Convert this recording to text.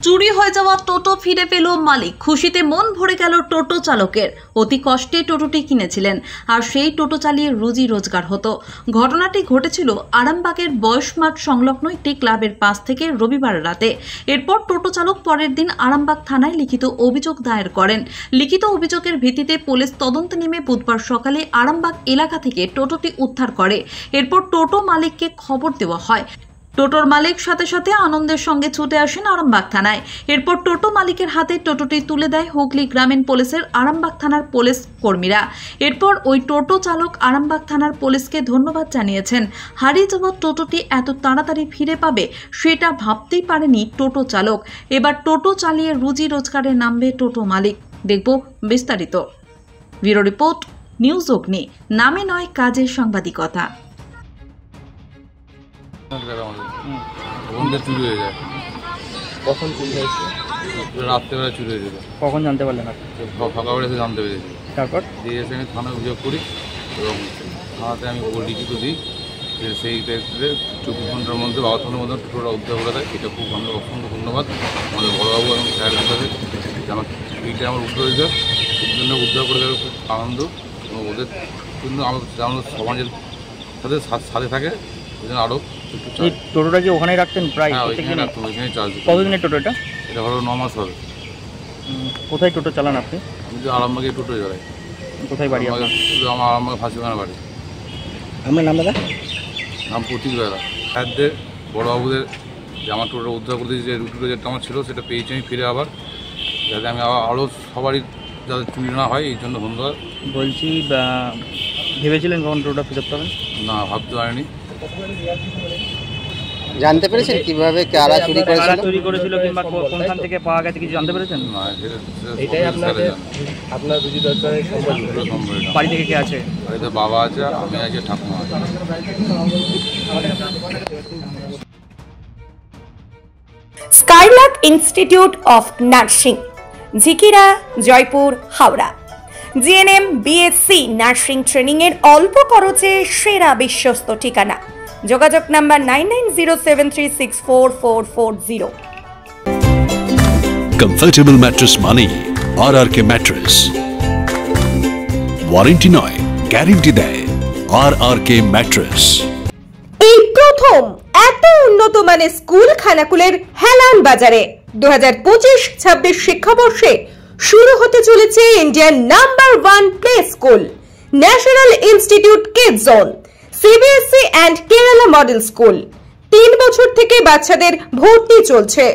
চুরি হয়ে যাওয়া টোটো ফিরে পেল মালিক। খুশিতে মন ভরে গেল টোটো চালকের। অতি কষ্টে টোটোটি কিনেছিলেন আর সেই টোটো চালিয়ে রুজি রোজগার হতো। ঘটনাটি ঘটেছিল আরামবাগের বয়সমাঠ সংলগ্ন একটি ক্লাবের পাশ থেকে রবিবার রাতে। এরপর টোটো চালক পরের দিন আরামবাগ থানায় লিখিত অভিযোগ দায়ের করেন। লিখিত অভিযোগের ভিত্তিতে পুলিশ তদন্ত নেমে বুধবার সকালে আরামবাগ এলাকা থেকে টোটোটি উদ্ধার করে। এরপর টোটো মালিককে খবর দেওয়া হয়। টোটোর মালিক সাথে সাথে আনন্দের সঙ্গে ছুটে আসেন আরামবাগ থানায়। এরপর টোটো মালিকের হাতে টোটোটি তুলে দেয় হুগলি গ্রামীণ পুলিশের আরামবাগ থানার পুলিশ কর্মীরা। এরপর ওই টোটো চালক আরামবাগ থানার পুলিশকে ধন্যবাদ জানিয়েছেন। হারিয়ে যাওয়া টোটোটি এত তাড়াতাড়ি ফিরে পাবে সেটা ভাবতেই পারেনি টোটো চালক। এবার টোটো চালিয়ে রুজি রোজগারে নামবে টোটো মালিক। দেখব বিস্তারিত। ব্যুরো রিপোর্ট, নিউজ অগ্নি। নামে নয়, কাজের সাংবাদিকতা। চুরি হয়ে যায়। কখন চুরি হয়েছে? রাত্রেবেলা চুরি হয়ে যেত। কখন জানতে পারলেন আপনি? সকালবেলা এসে জানতে পেরেছি। তারপর দিয়ে এসে আমি থানায় অভিযোগ করি এবং থানাতে আমি লিখিত দিই যে সেই ক্ষেত্রে 24 ঘন্টার মধ্যে 12 ঘন্টার মধ্যে টোটোটা উদ্ধার করে দেয়। এটা খুব আমাদের অসংখ্য ধন্যবাদ আমাদের বড়োবাবু এবং স্যারের কাছে যে আমার এইটা আমার উদ্ধার হয়ে যায়। সেই জন্য উদ্ধার করে দেওয়ার খুব আনন্দ এবং ওদের জন্য আমাদের সমাজের সাথে থাকে ওই জন্য আরও। এই টোটোটা কি ওখানেই রাখতেন প্রায়? ওইখানে রাখতাম, ওইখানে চার্জ। কতদিনের টোটো এটা? এটা হলো 9 মাস হবে। কোথায় টোটো চালান আপনি? আমি তো আরামবাগে টোটো চালাই। কোথায় বাড়ি আপনার? আমার আরামবাগে ফাঁসিখানা বাড়ি। আমার নাম দাদা? নাম প্রতীক বেলা। স্যারদের বড়োবাবুদের যে আমার টোটো উদ্ধার করে দিয়েছে, যে রুটিটা যেটা আমার ছিল সেটা পেয়েছি আমি ফিরে, আবার যাতে আমি আরও সবারই যাতে চুরি না হয় এই জন্য ধন্যবাদ। বলছি ভেবেছিলেন কখন টোটোটা ফেরত পাবেন? না, ভাবতে পারিনি। জানতে পেরেছেন কিভাবে কারা চুরি করেছিল কিংবা কোনখান থেকে পাওয়া গেছে কিছু জানতে পেরেছেন? না, এটাই আপনার রুজি রোজগারের সম্বল। বাড়ি থেকে কে আছে? বাড়িতে বাবা আছে, আমি আছি, ঠাকুমা আছে। Skylark institute of nursing, Jhikira, Jaipur, Howrah. GNM, BSc nursing training এর অল্প খরচে সেরা বিশ্বস্ত ঠিকানা। যোগাযোগ number 9907364440। Comfortable mattress money, RRK mattress. Warranty নয়, গ্যারান্টি দেয় RRK mattress। এই প্রথম এত উন্নত মানের স্কুল খানাকুলের হেলান বাজারে 2025-26 শিক্ষাবর্ষে শুরু হতে চলেছে Indian number 1 play school, national institute kids zone, CBSE and Kerala model school. 3 বছর থেকে বাচ্চাদের ভর্তি চলছে।